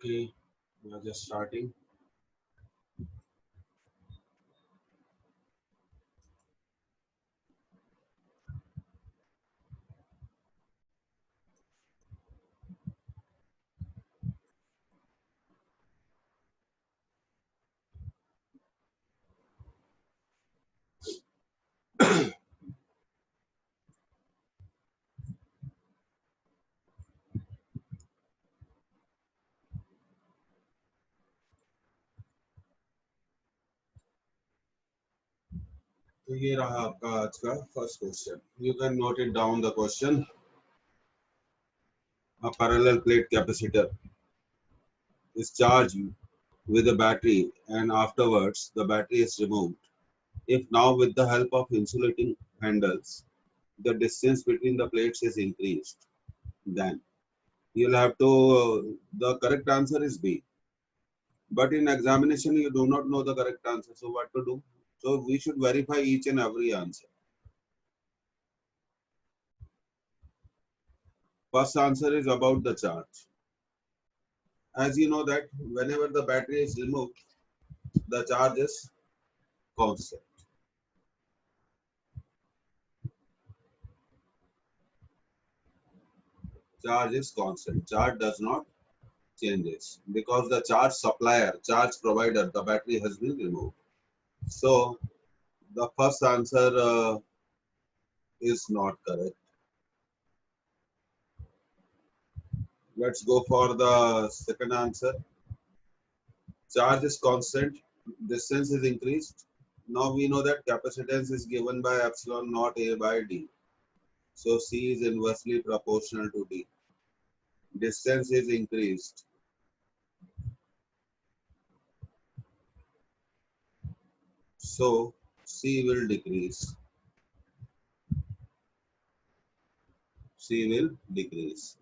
Okay, we are just starting. तो ये रहा आपका आज का first question. You can note it down. The question: a parallel plate capacitor is charged with a battery, and afterwards the battery is removed. If now, with the help of insulating handles, the distance between the plates is increased, then you'll have to. The correct answer is B. But in examination, you do not know the correct answer. So what to do? So we should verify each and every answer. First answer is about the charge. As you know that whenever the battery is removed, the charge is constant. Charge is constant. Charge does not changes because the charge supplier, charge provider, the battery has been removed. So the first answer is not correct. Let's go for the second answer. Charge is constant, distance is increased. Now we know that capacitance is given by epsilon naught A by D. So C is inversely proportional to D. Distance is increased. So C will decrease. C will decrease.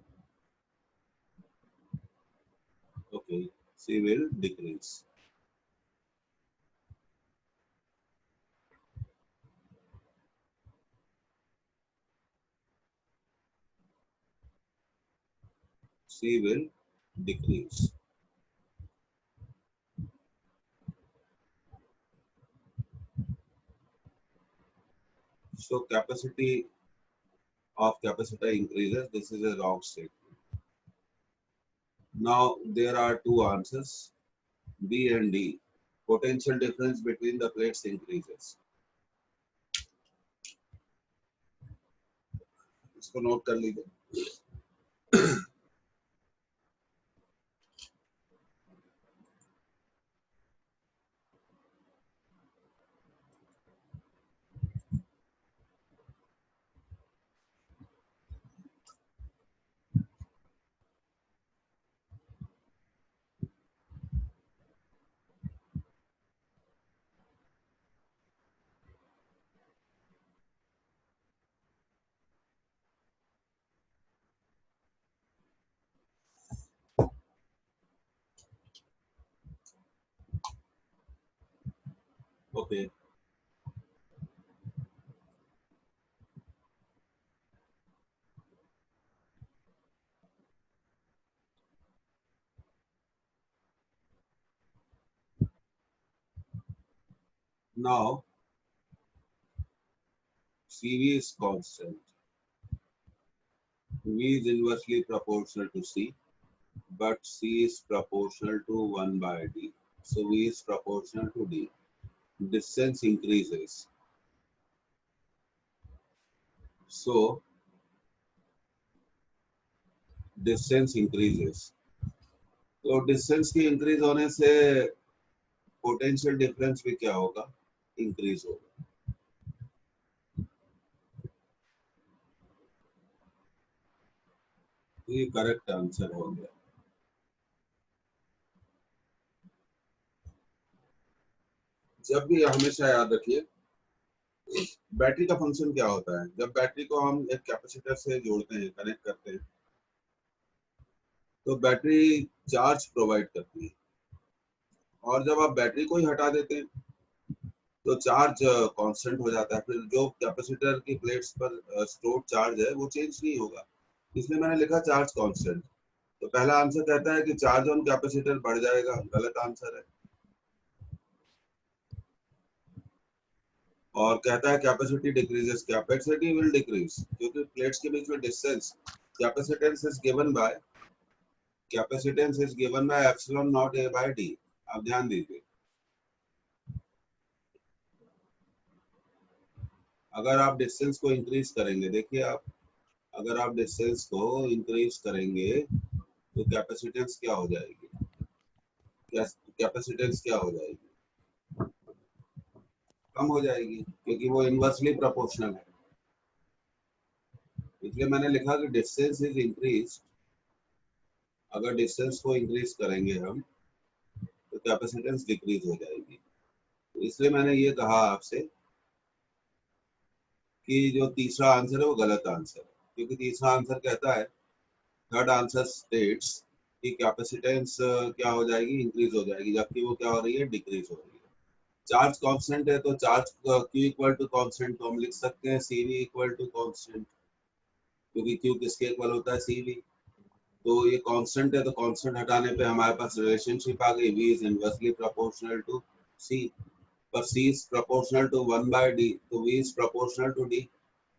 Okay, C will decrease. C will decrease. So capacity of capacitor increases. This is a wrong statement. Now there are two answers, B and D. Potential difference between the plates increases. इसको note कर लीजिए. Okay. Now CV is constant. V is inversely proportional to C, but C is proportional to 1 by D. So V is proportional to D. Distance increases. So distance increases. तो distance की increase होने से potential difference भी क्या होगा, increase होगा. ये correct answer हो गया. जब भी हमेशा याद रखिए बैटरी का फंक्शन क्या होता है. जब बैटरी को हम एक कैपेसिटर से जोड़ते हैं, कनेक्ट करते हैं, तो बैटरी चार्ज प्रोवाइड करती है. और जब आप बैटरी को ही हटा देते हैं तो चार्ज कांस्टेंट हो जाता है. फिर जो कैपेसिटर की प्लेट्स पर स्टोर्ड चार्ज है वो चेंज नहीं होगा. इसलिए मैंने लिखा चार्ज कांस्टेंट. तो पहला आंसर कहता है कि चार्ज ऑन कैपेसिटर बढ़ जाएगा, गलत आंसर है। और कहता है capacity decreases, capacity will decrease क्योंकि प्लेट्स के बीच में distance, capacitance is given by epsilon naught A by D. आप ध्यान दीजिए, अगर आप डिस्टेंस को इंक्रीज करेंगे, देखिए आप, अगर आप डिस्टेंस को इंक्रीज करेंगे तो कैपेसिटेंस क्या हो जाएगी, कैपेसिटेंस क्या हो जाएगी, कम हो जाएगी क्योंकि वो इनवर्सली प्रोपोर्शनल है। इसलिए मैंने लिखा कि डिस्टेंस इज इंक्रीज, अगर डिस्टेंस को इंक्रीज करेंगे हम तो कैपेसिटेंस डिक्रीज हो जाएगी। तो इसलिए मैंने ये कहा आपसे कि जो तीसरा आंसर है वो गलत आंसर है, क्योंकि तीसरा आंसर कहता है, थर्ड आंसर स्टेट्स कि कैपेसिटेंस क्या हो जाएगी, इंक्रीज हो जाएगी, जबकि वो क्या हो रही है, डिक्रीज हो रही है। चार्ज कांस्टेंट है तो charge Q equal to constant तो हम लिख सकते हैं CV इक्वल टू कांस्टेंट, क्योंकि Q किसके इक्वल होता है, CV। तो ये कांस्टेंट है तो कांस्टेंट हटाने पे हमारे पास रिलेशनशिप आ गई, V is inversely proportional to C, पर C is proportional to 1 by D, तो V is proportional to D।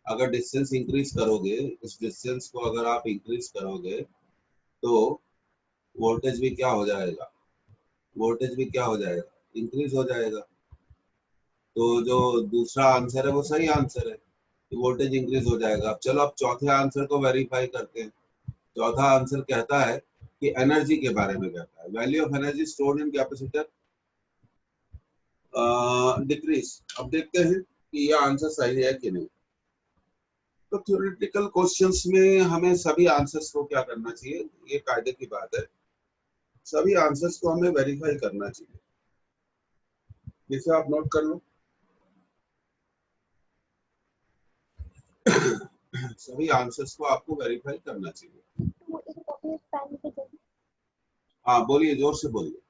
अगर डिस्टेंस इंक्रीज करोगे, इस डिस्टेंस को अगर आप इंक्रीज करोगे तो वोल्टेज भी क्या हो जाएगा, वोल्टेज भी क्या हो जाएगा, इंक्रीज हो जाएगा। तो जो दूसरा आंसर है वो सही आंसर है कि वोल्टेज इंक्रीज हो जाएगा। अब चलो, अब चौथे आंसर को वेरीफाई करते हैं। चौथा आंसर कहता है कि एनर्जी के बारे में कहता है, value of energy stored in capacitor decrease. अब देखते हैं कि यह आंसर सही है कि नहीं। तो थ्योरेटिकल क्वेश्चंस में हमें सभी आंसर्स को क्या करना चाहिए, ये कायदे की बात है, सभी आंसर्स को हमें वेरीफाई करना चाहिए। जिसे आप नोट कर लो, सभी आंसर्स को आपको वेरीफाई करना चाहिए। हाँ बोलिए, जोर से बोलिए।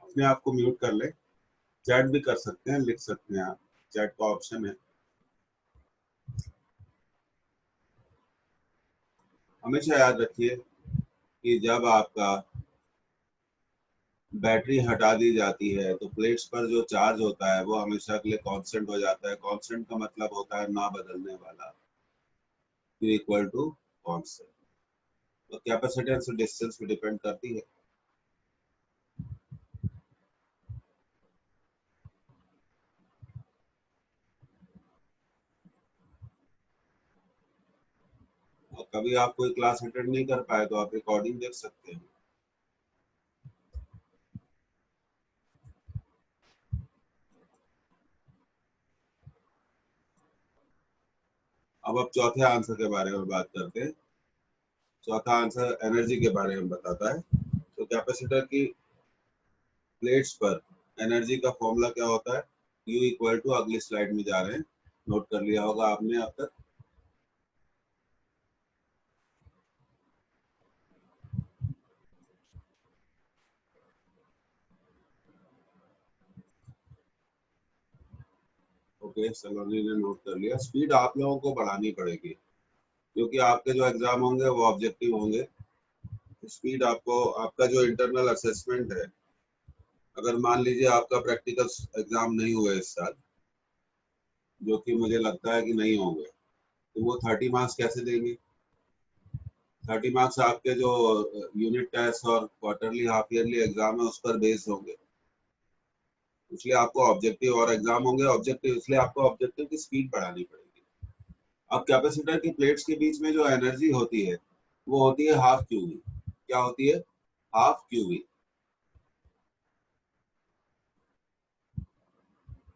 अपने आप को म्यूट कर ले, चैट भी कर सकते हैं, लिख सकते हैं आप, चैट का ऑप्शन है। हमेशा याद रखिए कि जब आपका बैटरी हटा दी जाती है तो प्लेट्स पर जो चार्ज होता है वो हमेशा के लिए कांस्टेंट हो जाता है। कांस्टेंट का मतलब होता है ना बदलने वाला, Q इक्वल टू कांस्टेंट। तो कैपेसिटेंस डिस्टेंस पे डिपेंड करती है। और कभी आप कोई क्लास अटेंड नहीं कर पाए तो आप रिकॉर्डिंग देख सकते हैं। अब चौथे आंसर के बारे में बात करते हैं। चौथा आंसर एनर्जी के बारे में बताता है। तो कैपेसिटर की प्लेट्स पर एनर्जी का फॉर्मूला क्या होता है, U इक्वल टू, अगली स्लाइड में जा रहे हैं, नोट कर लिया होगा आपने अब तक। ओके, सलोनी ने नोट कर लिया। स्पीड आप लोगों को बढ़ानी पड़ेगी क्योंकि आपके जो एग्जाम होंगे वो ऑब्जेक्टिव होंगे। स्पीड आपको, आपका जो इंटरनल असेसमेंट है, अगर मान लीजिए आपका प्रैक्टिकल एग्जाम नहीं हुए इस साल, जो कि मुझे लगता है कि नहीं होंगे, तो वो 30 मार्क्स कैसे देंगे। 30 मार्क्स आपके जो यूनिट टेस्ट और क्वार्टरली हाफ ईयरली एग्जाम है उस पर बेस्ड होंगे। इसलिए आपको ऑब्जेक्टिव और एग्जाम होंगे ऑब्जेक्टिव, इसलिए आपको ऑब्जेक्टिव की स्पीड बढ़ानी पड़ेगी। अब कैपेसिटर की प्लेट्स के बीच में जो एनर्जी होती है वो होती है हाफ क्यूवी। क्या होती है, हाफ क्यूवी।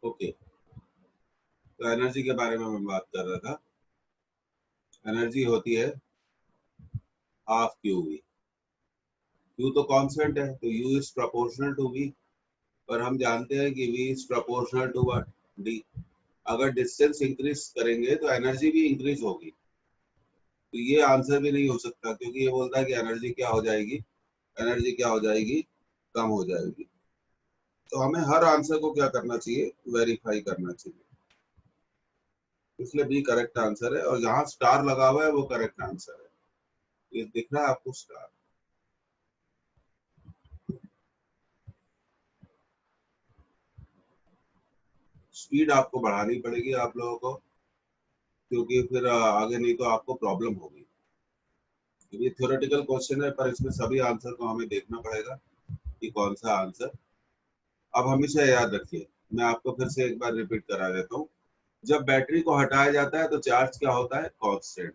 ओके, तो एनर्जी के बारे में मैं बात कर रहा था। एनर्जी होती है हाफ क्यूवी। क्यू तो कांस्टेंट है तो U is proportional to V, पर हम जानते हैं कि V is proportional to what, D। अगर डिस्टेंस इंक्रीज करेंगे तो एनर्जी भी इंक्रीज होगी। तो ये आंसर भी नहीं हो सकता, क्योंकि ये बोलता है कि एनर्जी क्या हो जाएगी, एनर्जी क्या हो जाएगी, कम हो जाएगी। तो हमें हर आंसर को क्या करना चाहिए, वेरीफाई करना चाहिए। इसलिए बी करेक्ट आंसर है, और जहां स्टार लगा हुआ है वो करेक्ट आंसर है। ये दिख रहा है आपको स्टार। स्पीड आपको बढ़ानी पड़ेगी आप लोगों को, क्योंकि फिर आगे नहीं तो आपको प्रॉब्लम होगी। ये थ्योरेटिकल क्वेश्चन है, पर इसमें सभी आंसर को हमें देखना पड़ेगा कि कौन सा आंसर। अब हमेशा याद रखिए, मैं आपको फिर से एक बार रिपीट करा देता हूँ। जब बैटरी को हटाया जाता है तो चार्ज क्या होता है, constant.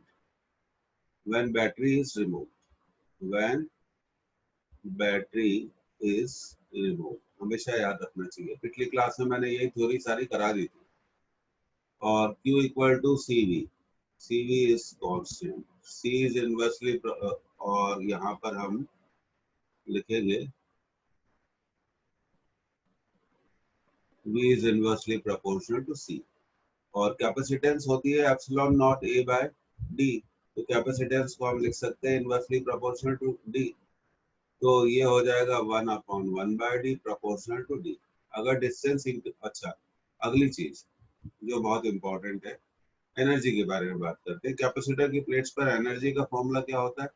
When battery is removed, when battery is removed, हमेशा याद रखना चाहिए। पिछली क्लास में मैंने यही थ्योरी सारी करा दी थी। और Q equal to CV, CV is constant, C is inversely, और यहाँ पर हम लिखेंगे V is inversely proportional to C। और कैपेसिटेंस होती है epsilon naught A by D। तो कैपेसिटेंस को हम लिख सकते हैं इनवर्सली प्रोपोर्शनल टू D। तो ये हो जाएगा 1/1/D प्रोपोर्शनल टू D। अगर डिस्टेंस, अच्छा, अगली चीज जो बहुत इंपॉर्टेंट है, एनर्जी के बारे में बात करते हैं। कैपेसिटर की प्लेट्स पर एनर्जी का फॉर्मूला क्या होता है,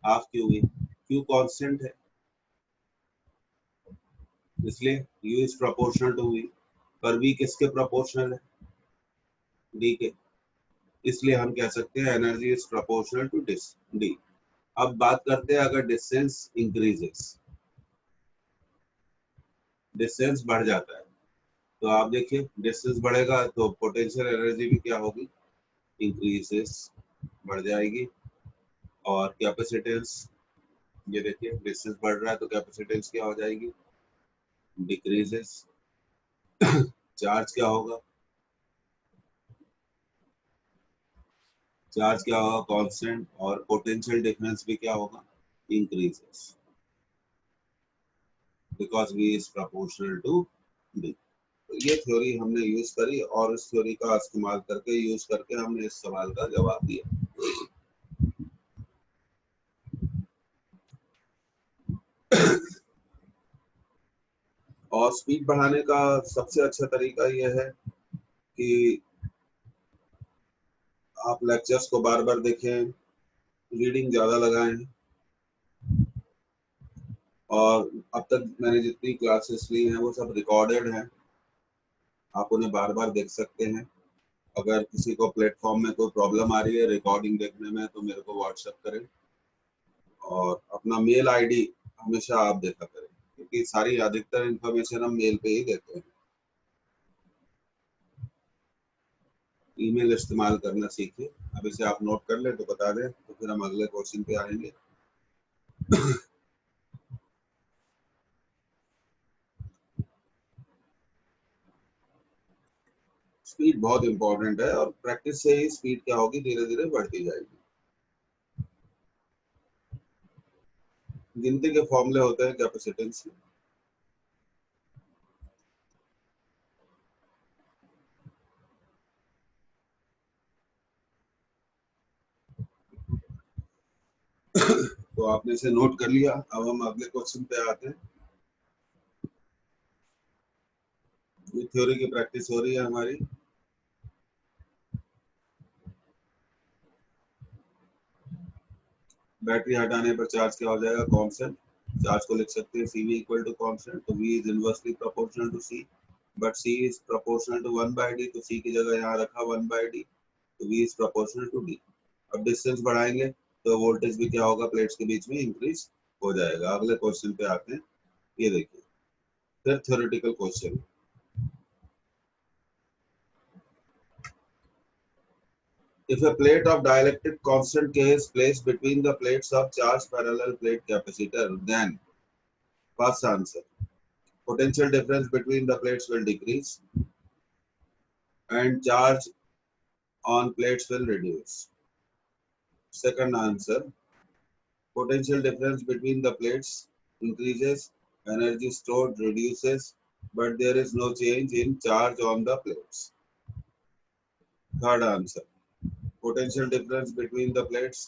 हाफ QV। Q कांस्टेंट है, इसलिए U is proportional to V। पर V किसके प्रोपोर्शनल है, D के। इसलिए हम कह सकते हैं energy is proportional to D। अब बात करते हैं, अगर डिस्टेंस इंक्रीजेस, डिस्टेंस बढ़ जाता है, तो आप देखिए डिस्टेंस बढ़ेगा तो पोटेंशियल एनर्जी भी क्या होगी, इंक्रीजेस, बढ़ जाएगी। और कैपेसिटेंस, ये देखिए डिस्टेंस बढ़ रहा है तो कैपेसिटेंस क्या हो जाएगी, डिक्रीजेस। चार्ज क्या होगा, चार्ज क्या होगा, कांस्टेंट। और पोटेंशियल डिफरेंस भी क्या होगा, increases, because V is proportional to D। तो ये थ्योरी हमने यूज करी, और इस थ्योरी का इस्तेमाल करके, यूज करके हमने इस सवाल का जवाब दिया। और स्पीड बढ़ाने का सबसे अच्छा तरीका यह है कि आप लेक्चर्स को बार बार देखें, रीडिंग ज्यादा लगाएं, और अब तक मैंने जितनी क्लासेस ली हैं वो सब रिकॉर्डेड हैं, आप उन्हें बार बार देख सकते हैं। अगर किसी को प्लेटफॉर्म में कोई प्रॉब्लम आ रही है रिकॉर्डिंग देखने में, तो मेरे को व्हाट्सएप करें, और अपना मेल आईडी हमेशा आप देखा करें, क्योंकि सारी अधिकतर इंफॉर्मेशन हम मेल पे ही देते हैं। ईमेल इस्तेमाल करना सीखिए। अब इसे आप नोट कर लें तो बता दें, तो फिर हम अगले क्वेश्चन पे आएंगे। स्पीड बहुत इंपॉर्टेंट है, और प्रैक्टिस से ही स्पीड क्या होगी, धीरे धीरे बढ़ती जाएगी। गिनती के फॉर्मूले होते हैं कैपेसिटेंस में। तो आपने इसे नोट कर लिया। अब हम अगले क्वेश्चन पे आते हैं। ये थ्योरी की प्रैक्टिस हो रही है हमारी। बैटरी हटाने पर चार्ज क्या हो जाएगा, कांस्टेंट। चार्ज को लिख सकते हैं CV इक्वल टू कांस्टेंट। तो V is inversely proportional to C, but C is proportional to 1/D। तो C की जगह यहाँ रखा 1/D, तो V is proportional to D। अब डिस्टेंस बढ़ाएंगे तो वोल्टेज भी क्या होगा, प्लेट्स के बीच में इंक्रीज हो जाएगा। अगले क्वेश्चन पे आते हैं। ये देखिए, फिर theoretical question. If a plate of dielectric constant K is placed between the plates of charged parallel plate capacitor, then first answer, potential difference between the plates will decrease and charge on plates will reduce. Second answer, potential difference between the plates increases, energy stored reduces, but there is no change in charge on the plates. Third answer, potential difference between the plates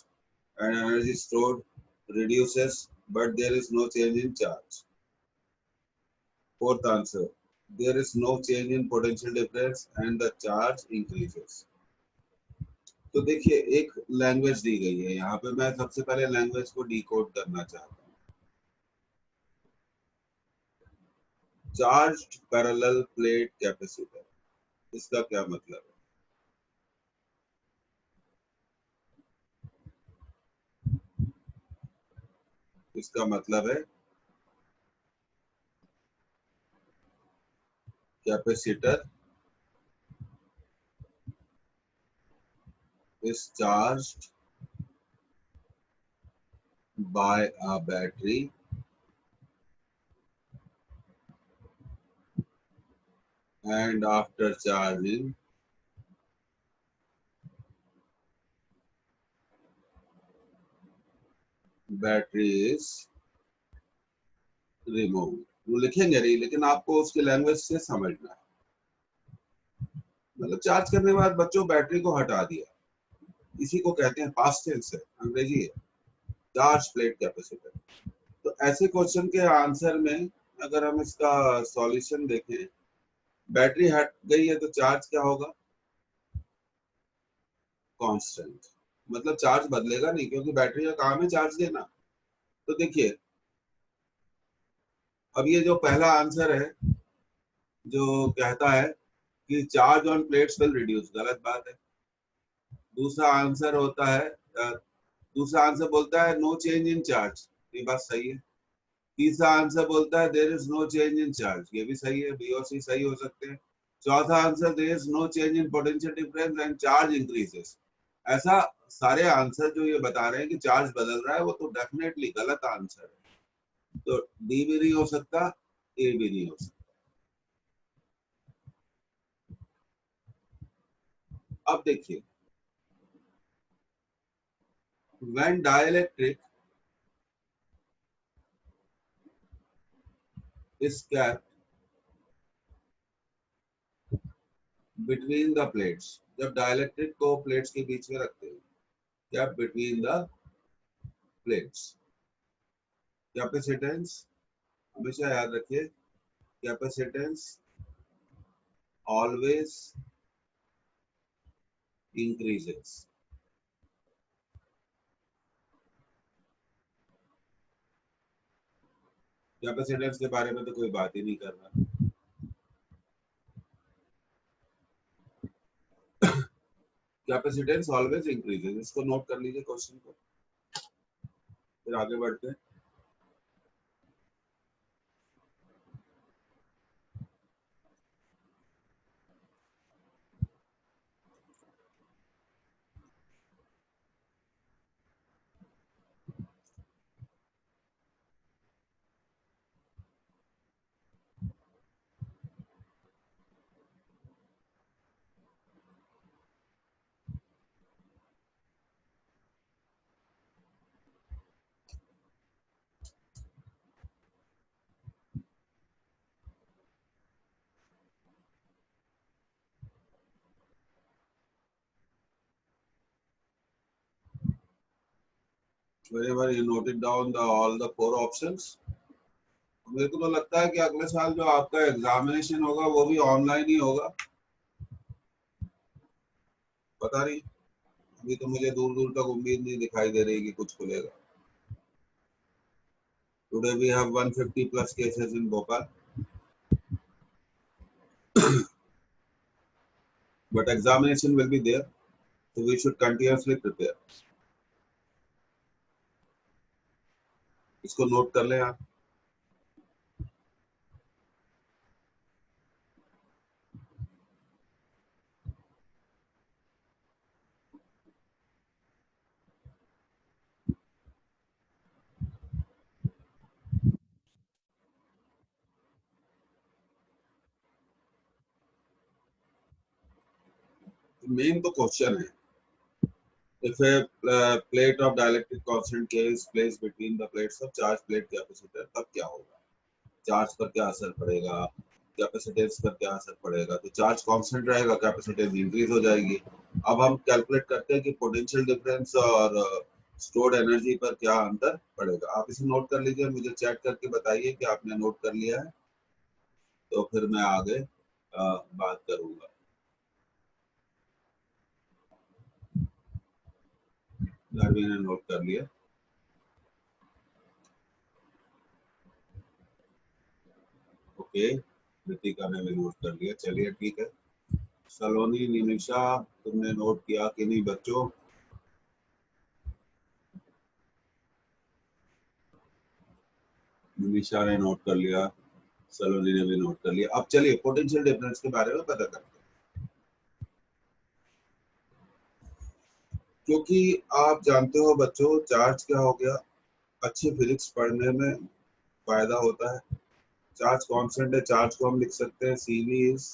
and energy stored reduces, but there is no change in charge. Fourth answer, there is no change in potential difference and the charge increases. तो देखिए एक language दी गई है, यहाँ पे मैं सबसे पहले लैंग्वेज को डिकोड करना चाहता हूँ। चार्ज्ड पैरेलल प्लेट कैपेसिटर, इसका क्या मतलब है? इसका मतलब है capacitor is charged by a battery and after charging battery is removed। वो लिखेंगे नहीं, लेकिन आपको उसकी लैंग्वेज से समझना है। मतलब चार्ज करने के बाद बच्चों बैटरी को हटा दिया, इसी को कहते हैं पास्ट टेंस है, अंग्रेजी है, चार्ज प्लेट कैपेसिटर। तो ऐसे क्वेश्चन के आंसर में अगर हम इसका सॉल्यूशन देखें, बैटरी हट गई है तो चार्ज क्या होगा? कांस्टेंट। मतलब चार्ज बदलेगा नहीं, क्योंकि बैटरी का काम है चार्ज देना। तो देखिए अब ये जो पहला आंसर है जो कहता है कि charge on plates will reduce, गलत बात है। दूसरा आंसर होता है दूसरा आंसर बोलता है नो चेंज इन चार्ज, ये बात सही है। तीसरा आंसर बोलता है there is no change in charge, ये भी सही है, बी और सी सही हो सकते हैं। चौथा answer there is no change in potential difference and charge increases. ऐसा सारे आंसर जो ये बता रहे हैं कि चार्ज बदल रहा है, वो तो डेफिनेटली गलत आंसर है। तो डी भी नहीं हो सकता, ए भी नहीं हो सकता। अब देखिए, when dielectric is kept between the plates, जब डायलेक्ट्रिक को प्लेट्स के बीच में रखते हैं, kept between the plates, capacitance हमेशा याद रखिए, कैपेसिटेंस always increases। कैपेसिटेंस के बारे में तो कोई बात ही नहीं कर रहा। कैपेसिटेंस ऑलवेज इंक्रीजेस, इसको नोट कर लीजिए क्वेश्चन को, फिर आगे बढ़ते हैं। Whenever you noted down all the 4 options, मेरे को तो लगता है कि अगले साल जो आपका एग्जामिनेशन होगा वो भी ऑनलाइन ही होगा। पता नहीं, अभी तो मुझे दूर दूर तक उम्मीद नहीं दिखाई दे रही कि कुछ खुलेगा। Today we have 150 plus cases in Bhopal, but examination will be there, so we should continuously prepare। इसको नोट कर लें आप। मेन तो क्वेश्चन है, if a plate of dielectric constant K is placed between the plates of charge plate capacitor, तब क्या होगा? Charge पर क्या असर पड़ेगा? कैपेसिटेंस पर क्या असर पड़ेगा। तो चार्ज कांस्टेंट रहेगा, कैपेसिटेंस इंक्रीज हो जाएगी। अब हम कैलकुलेट करते हैं कि पोटेंशियल डिफरेंस और स्टोर्ड एनर्जी पर क्या अंतर पड़ेगा। आप इसे नोट कर लीजिए, मुझे चैट करके बताइए कि आपने नोट कर लिया है, तो फिर मैं आगे बात करूंगा। धार्मी ने नोट कर लिया। ओके, कृतिका ने भी नोट कर लिया। चलिए ठीक है। सलोनी, निमिषा, तुमने नोट किया कि नहीं बच्चों? निमिषा ने नोट कर लिया, सलोनी ने भी नोट कर लिया। अब चलिए पोटेंशियल डिफरेंस के बारे में पता करते हैं। क्योंकि आप जानते हो बच्चों, चार्ज क्या हो गया, अच्छी फिजिक्स पढ़ने में फायदा होता है। चार्ज कांस्टेंट है, चार्ज को हम लिख सकते हैं CV इज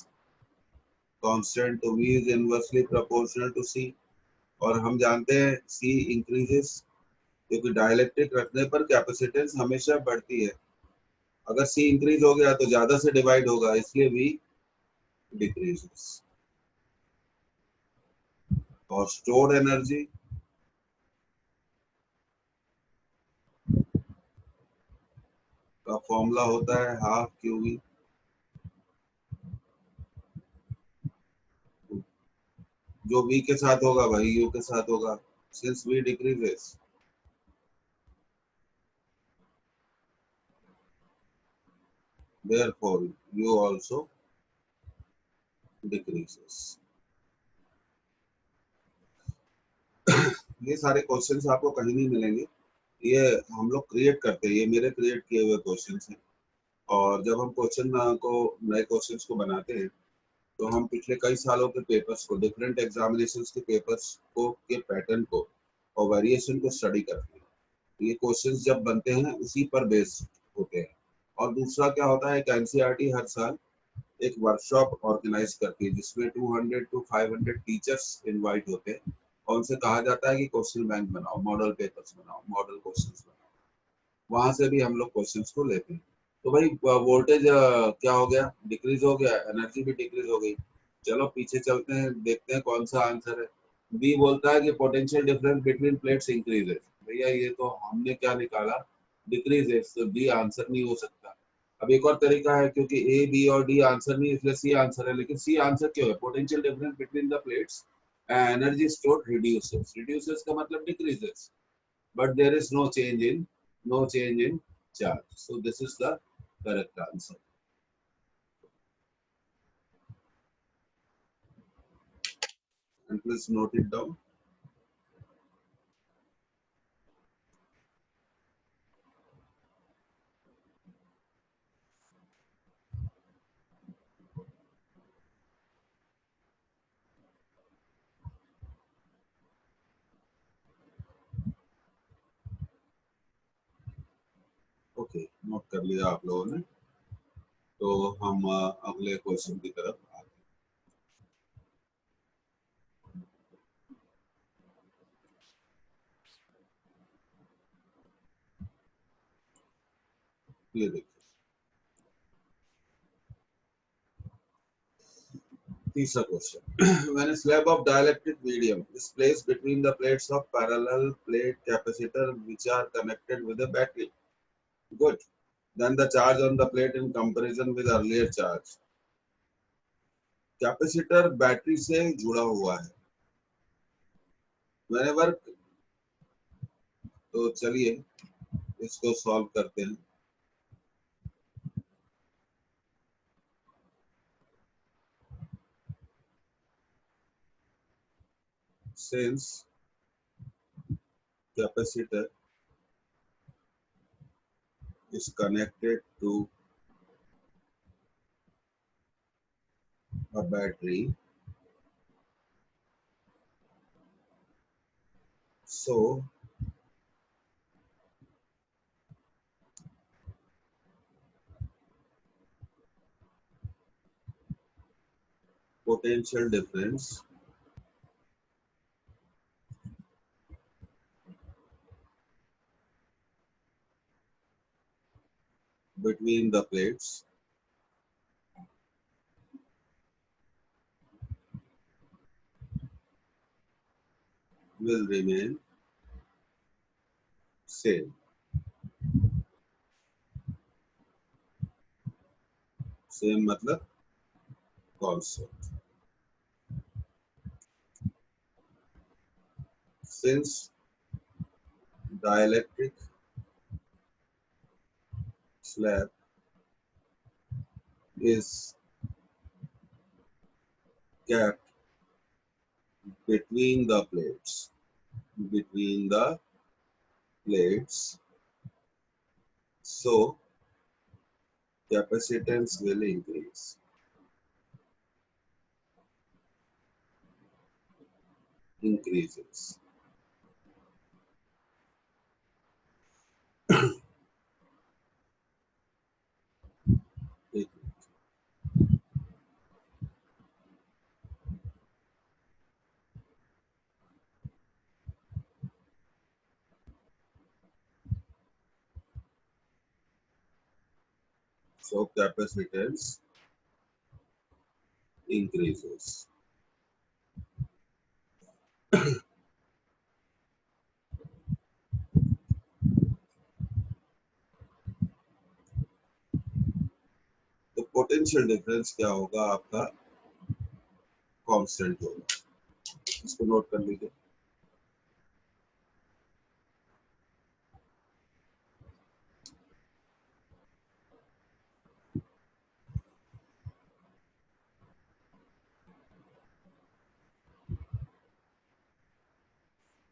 कांस्टेंट, तो V is inversely proportional to C। और हम जानते हैं C इंक्रीजेस, क्योंकि डाइलेक्ट्रिक रखने पर कैपेसिटेंस हमेशा बढ़ती है। अगर C इंक्रीज हो गया तो ज्यादा से डिवाइड होगा, इसलिए V डिक्रीजेस। और स्टोर्ड एनर्जी का फॉर्मूला होता है हाफ QV, जो V के साथ होगा वही U के साथ होगा, since V decreases therefore U also decreases। ये सारे क्वेश्चंस आपको कहीं नहीं मिलेंगे, ये हम लोग क्रिएट करते हैं, ये मेरे क्रिएट किए हुए क्वेश्चंस हैं। और जब हम क्वेश्चन को, नए क्वेश्चंस को बनाते हैं, तो हम पिछले कई सालों के पेपर्स को, डिफरेंट एग्जामिनेशंस के पेपर्स को, के पैटर्न को और वेरिएशन को स्टडी करते हैं। ये क्वेश्चंस जब बनते हैं उसी पर बेस्ड होते हैं। और दूसरा क्या होता है कि एनसीईआरटी हर साल एक वर्कशॉप ऑर्गेनाइज करती है, जिसमें 200 to 500 टीचर्स इनवाइट होते हैं, और उनसे कहा जाता है कि क्वेश्चन बैंक बनाओ, मॉडल पेपर्स बनाओ, मॉडल क्वेश्चंस बनाओ। वहां से भी हम लोग क्वेश्चंस को लेते हैं। तो भाई वोल्टेज क्या हो गया, डिक्रीज हो गया, एनर्जी भी डिक्रीज हो गई। चलो पीछे चलते हैं, देखते हैं कौन सा आंसर है। बी बोलता है कि potential difference between plates increases. भैया ये तो हमने क्या निकाला, डिक्रीजेस, तो डी आंसर नहीं हो सकता। अब एक और तरीका है, क्योंकि ए बी और डी आंसर नहीं, इसलिए सी आंसर है। लेकिन सी आंसर क्यों है, potential difference between the plates energy stored reduces, reduces का मतलब decreases, but there is no change in charge. So this is the correct answer. And please note it down. Okay, note कर लिया आप लोगों ने। तो हम अगले क्वेश्चन की तरफ आते हैं। ये देखिए तीसरा question. When a slab of dielectric medium is placed between the plates of parallel plate capacitor which are connected with a battery, good, then the charge on the plate in comparison with earlier charge। Capacitor battery से जुड़ा हुआ है। whenever, तो चलिए इसको solve करते हैं। Since capacitor is connected to a battery, so potential difference between the plates will remain same. Same मतलब constant. Since dielectric slab is kept between the plates, between the plates, so capacitance will increase. Increases. So capacitance increases. तो potential difference क्या होगा आपका? Constant होगा. इसको note कर लीजिए.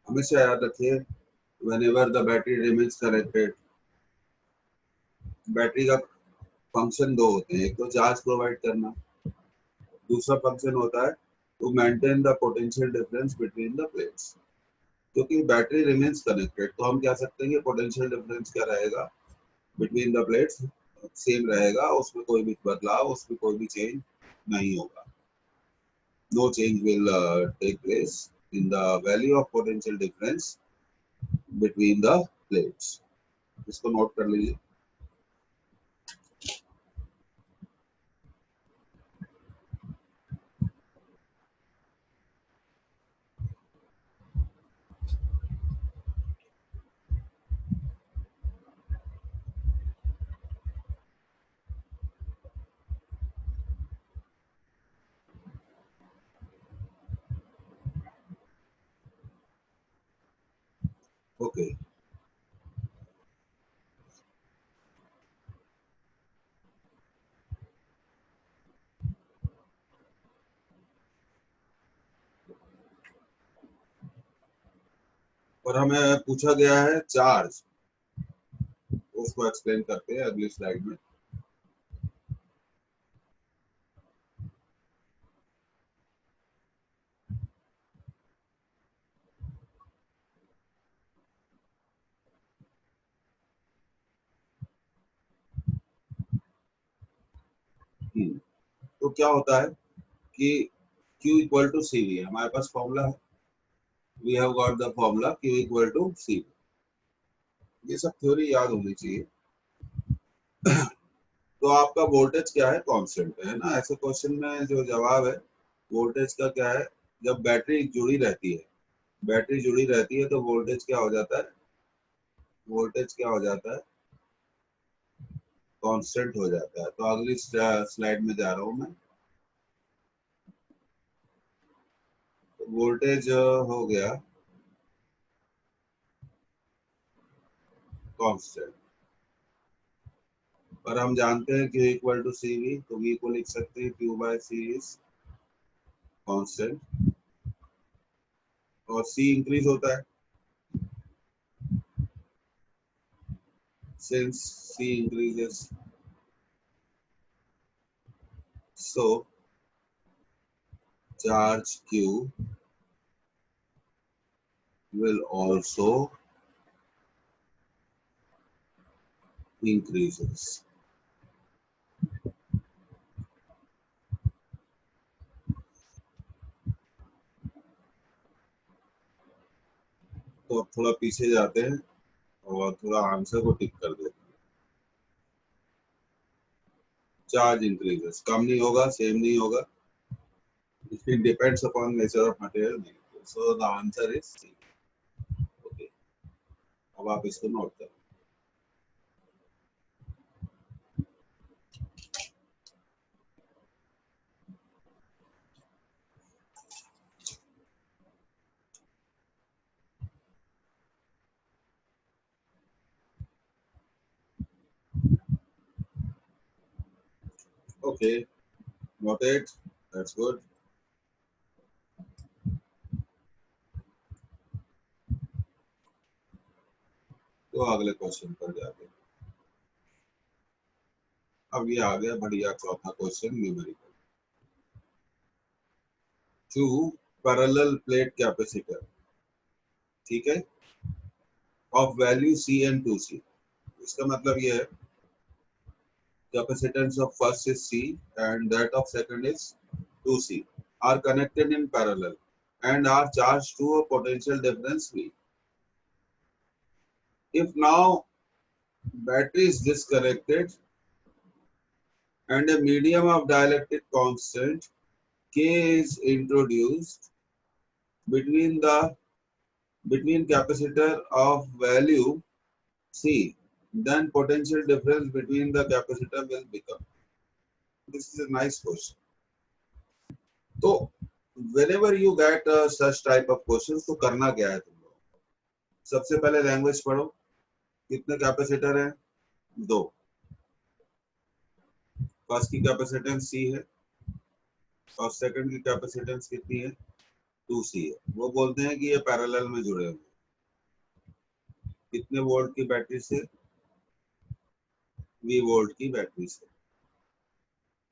हमेशा याद रखिए, whenever the battery remains connected, battery का फंक्शन दो होते हैं. एक तो चार्ज प्रोवाइड करना, दूसरा फंक्शन होता है to maintain the potential difference between the plates. क्योंकि बैटरी रिमेन्स कनेक्टेड, तो हम कह सकते हैं कि पोटेंशियल डिफरेंस क्या रहेगा बिटवीन द प्लेट्स? सेम रहेगा, उसमें कोई भी बदलाव, उसमें कोई भी चेंज नहीं होगा. No change will take place in the value of potential difference between the plates. इसको नोट कर लीजिए. ओके. और हमें पूछा गया है चार्ज, उसको एक्सप्लेन करते हैं अगली स्लाइड में. तो क्या होता है कि Q equal to C V, हमारे पास फॉर्मूला है. We have got the formula Q equal to C V. ये सब थ्योरी याद होनी चाहिए. तो आपका वोल्टेज क्या है? कांस्टेंट है ना. ऐसे क्वेश्चन में जो जवाब है वोल्टेज का क्या है, जब बैटरी जुड़ी रहती है, बैटरी जुड़ी रहती है तो वोल्टेज क्या हो जाता है? वोल्टेज क्या हो जाता है? कांस्टेंट हो जाता है. तो अगली स्लाइड में जा रहा हूं मैं. वोल्टेज हो गया कांस्टेंट, और हम जानते हैं Q equal to C V, तो V को लिख सकते हैं Q by C is constant, और C इंक्रीज होता है. Since C increases, so charge Q will also increases. तो अब थोड़ा पीछे जाते हैं और थोड़ा आंसर को टिक कर देते हैं. चार्ज इंक्रीजेस, कम नहीं होगा, सेम नहीं होगा. It depends upon nature of material. So the answer is C. अब आप इसको नोट करें। Okay, noted, that's good. तो अगले क्वेश्चन पर जाते हैं। अब ये आ गया बढ़िया चौथा question, numerical. Two parallel plate capacitor, ठीक है, of value C and 2C। इसका मतलब ये है capacitance of first is C and that of second is 2C are connected in parallel and are charged to a potential difference V. If now battery is disconnected and a medium of dielectric constant K is introduced between the capacitor of value C, then potential difference between the capacitor will become. This is a nice question. तो whenever you get such type of questions, तो करना क्या है तुम लोग? सबसे पहले language पढ़ो, कितने कैपेसिटर हैं? 2। फर्स्ट की कैपेसिटेंस C है और सेकंड की कैपेसिटेंस कितनी है? 2C है। वो बोलते हैं कि ये पैरेलल में जुड़े हुए। कितने वोल्ट की बैटरी से? V वोल्ट की बैटरी से।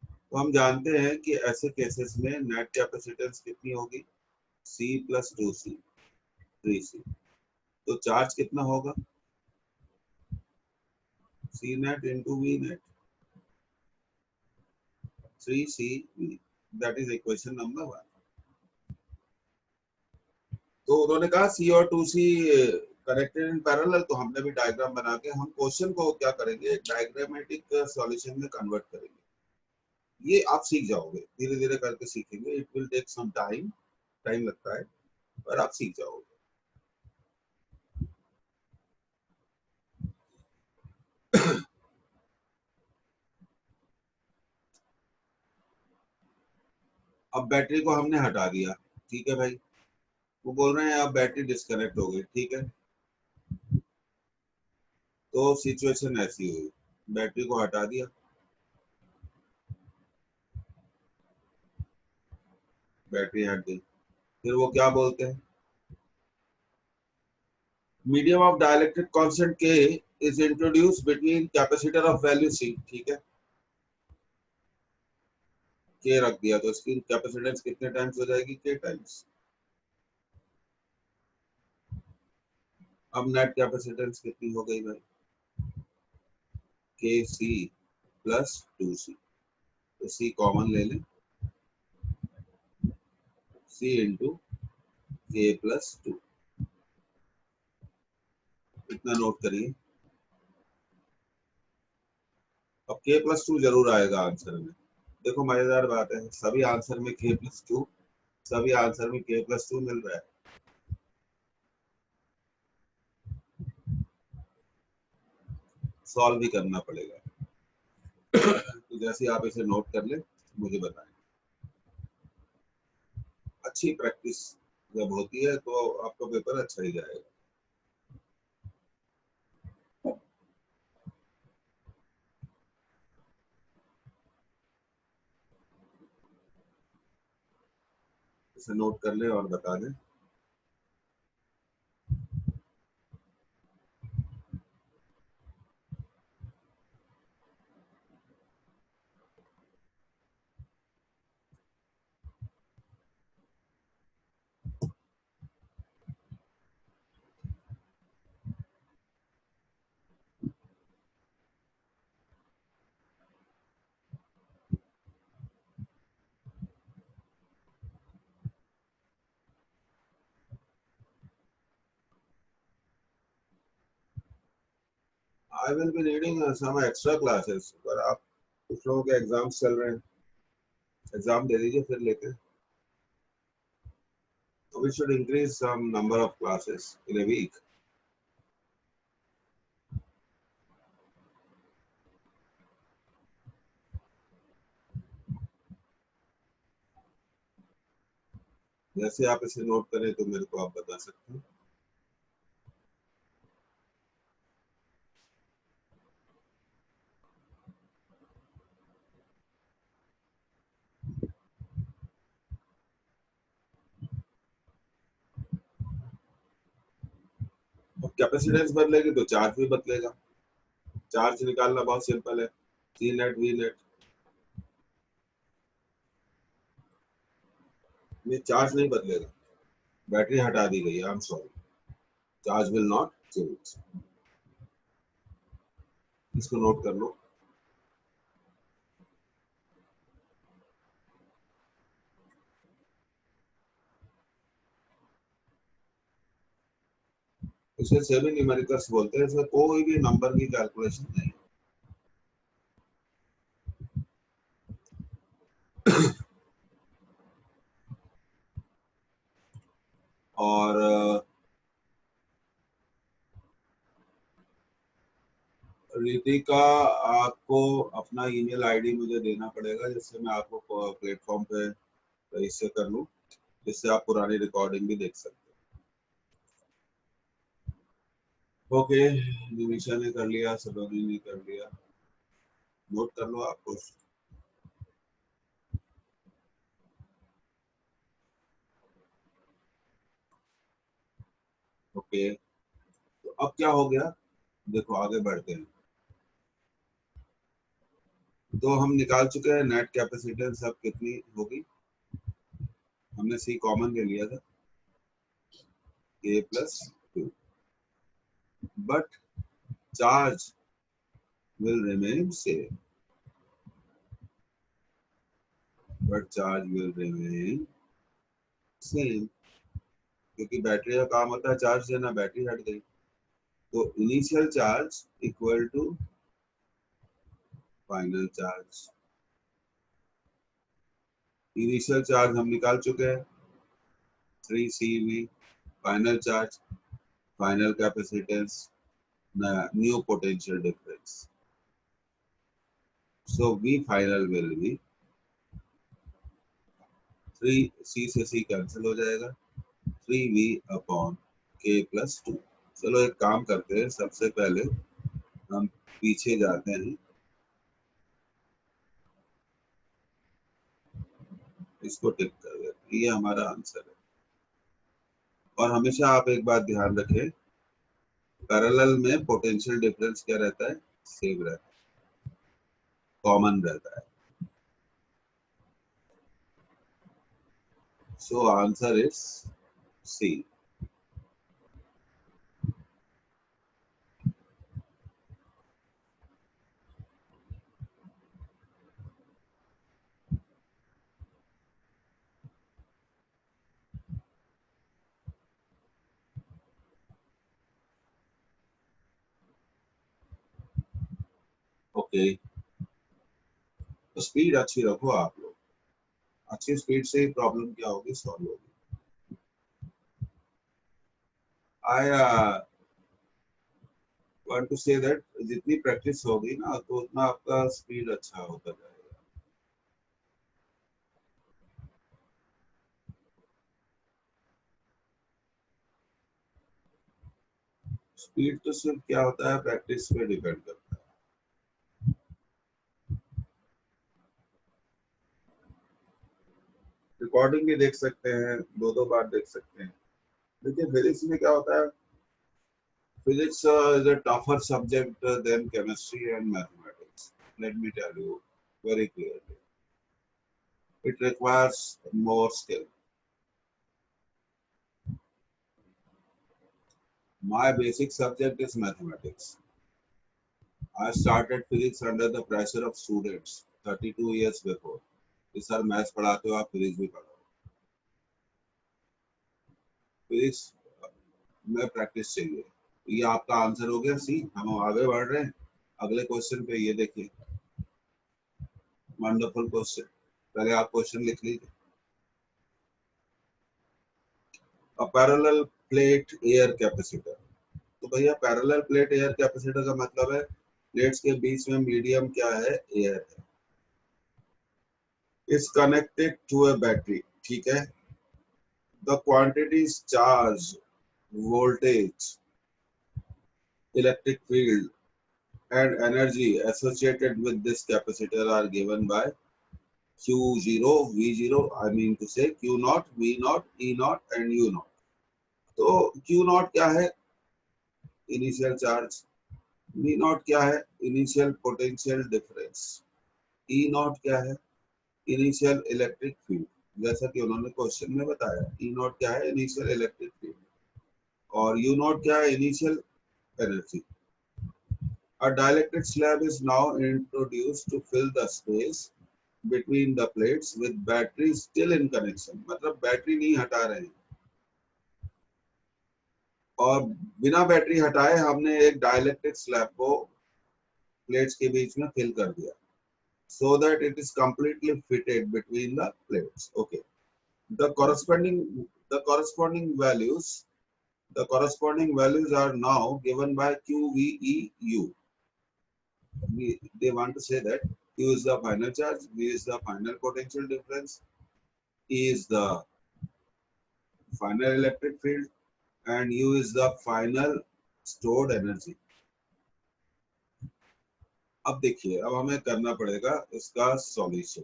तो हम जानते हैं कि ऐसे केसेस में नेट कैपेसिटेंस कितनी होगी? C plus 2C, 3C। तो चार्ज कितना होगा? C net into V net, 3CV। That is equation number 1। तो उन्होंने कहा C और 2C कनेक्टेड इन पैरेलल, तो हमने भी डायग्राम बना के हम क्वेश्चन को क्या करेंगे, डायग्रामेटिक सॉल्यूशन में कन्वर्ट करेंगे। ये आप सीख जाओगे, धीरे धीरे करके सीखेंगे। It will take some time, time लगता है, पर आप सीख जाओगे। अब बैटरी को हमने हटा दिया, ठीक है भाई। वो बोल रहे हैं अब बैटरी डिस्कनेक्ट हो गई, ठीक है। तो सिचुएशन ऐसी हुई, बैटरी को हटा दिया, बैटरी हट गई। फिर वो क्या बोलते हैं, medium of dielectric constant K is introduced between capacitor of value C, ठीक है। K रख दिया तो इसकी कैपेसिटेंस कितने टाइम्स हो जाएगी? K times. अब नेट कैपेसिटेंस कितनी हो गई भाई? KC plus 2C। तो C कॉमन ले लें, C इंटू K प्लस 2। इतना नोट करिए। अब K प्लस 2 जरूर आएगा आंसर में। देखो मजेदार बात है, सभी आंसर में K प्लस 2, सभी आंसर में K प्लस 2 मिल रहा है। सॉल्व भी करना पड़ेगा। तो जैसे आप इसे नोट कर ले, मुझे बताएं। अच्छी प्रैक्टिस जब होती है तो आपका पेपर अच्छा ही जाएगा। इसे नोट कर ले और बता दें। I will be needing some extra classes, पर आप कुछ लोगों के एग्जाम्स चल रहे हैं, एग्जाम दे दीजिए फिर लेते हैं। So we should increase some number of classes in a week. जैसे आप इसे नोट करें तो मेरे को आप बता सकते हैं। अब कैपेसिटेंस बदलेगी तो चार्ज भी बदलेगा। चार्ज निकालना बहुत सिंपल है, सी नेट वी नेट। ये चार्ज नहीं बदलेगा, बैटरी हटा दी गई है, I am sorry, charge will not change. इसको नोट कर लो। इसे सेमी न्यूमेरिकल्स बोलते हैं, इसमें कोई भी नंबर की कैलकुलेशन नहीं। और रीति का आपको अपना ईमेल आईडी मुझे देना पड़ेगा, जिससे मैं आपको प्लेटफॉर्म पे रजिस्टर कर लूँ, जिससे आप पुरानी रिकॉर्डिंग भी देख सकते हैं। ओके, निमिषा ने कर लिया, सलोनी ने कर लिया, नोट कर लो आपको। ओके, तो अब क्या हो गया, देखो आगे बढ़ते हैं। तो हम निकाल चुके हैं नेट कैपेसिटेंस अब कितनी होगी, हमने सी कॉमन ले लिया था, K+2, but charge will remain same, but charge will remain same, क्योंकि बैटरी का काम होता है चार्ज देना, बैटरी हट गई तो initial charge equal to final charge. Initial charge हम निकाल चुके हैं 3CV, final charge, final capacitance, new potential difference. So V final will be 3C से C कैंसिल हो जाएगा, 3V अपॉन K+2। चलो एक काम करते हैं, सबसे पहले हम पीछे जाते हैं, इसको टिक कर देते हैं, ये हमारा आंसर है। और हमेशा आप एक बात ध्यान रखें, पैरेलल में पोटेंशियल डिफरेंस क्या रहता है, सेम रहता है, कॉमन रहता है। So answer is C. Okay, तो स्पीड अच्छी रखो आप लोग, अच्छी स्पीड से प्रॉब्लम क्या होगी, सॉल्व होगी। I want to say that जितनी प्रैक्टिस होगी ना तो उतना आपका स्पीड अच्छा होता जाएगा। स्पीड तो सिर्फ क्या होता है, प्रैक्टिस पे डिपेंड करता है। रिकॉर्डिंग भी देख सकते हैं, दो दो बार देख सकते हैं। देखिए फिजिक्स में क्या होता है, physics is a tougher subject than chemistry and mathematics. Let me tell you very clearly. It requires more skill. My basic subject is mathematics. I started physics under the pressure of students 32 years before. कि sir maths पढ़ाते हो आप, physics भी पढ़ाओ। Physics में practice चाहिए। ये आपका आंसर हो गया सी। हम आगे बढ़ रहे हैं अगले क्वेश्चन पे, ये देखिए, वंडरफुल क्वेश्चन। पहले आप क्वेश्चन लिख लीजिए। A parallel plate air capacitor. तो भैया पैरेलल प्लेट एयर कैपेसिटर का मतलब है प्लेट्स के बीच में मीडियम क्या है, एयर है। Is connected to a battery, ठीक है। The quantities charge, voltage, electric field, and energy associated with this capacitor are given by Q0, V0, I mean to say Q naught, V naught, E naught and U naught. तो Q naught क्या है? Initial charge. V naught क्या है? Initial potential difference. E naught क्या है? Initial electric field. जैसा कि उन्होंने क्वेश्चन में बताया, E naught क्या है? Initial electric field. और U naught क्या है? Initial energy. A dielectric slab is now introduced to fill the space between the plates with battery still in connection. मतलब बैटरी नहीं हटा रहे हैं और बिना बैटरी हटाए हमने एक डाइलेक्ट्रिक स्लैब को प्लेट्स के बीच में फिल कर दिया so that it is completely fitted between the plates. Okay. The corresponding values are now given by Q, V, E, U. They want to say that Q is the final charge, V is the final potential difference, E is the final electric field, and U is the final stored energy. अब देखिए, अब हमें करना पड़ेगा इसका solution.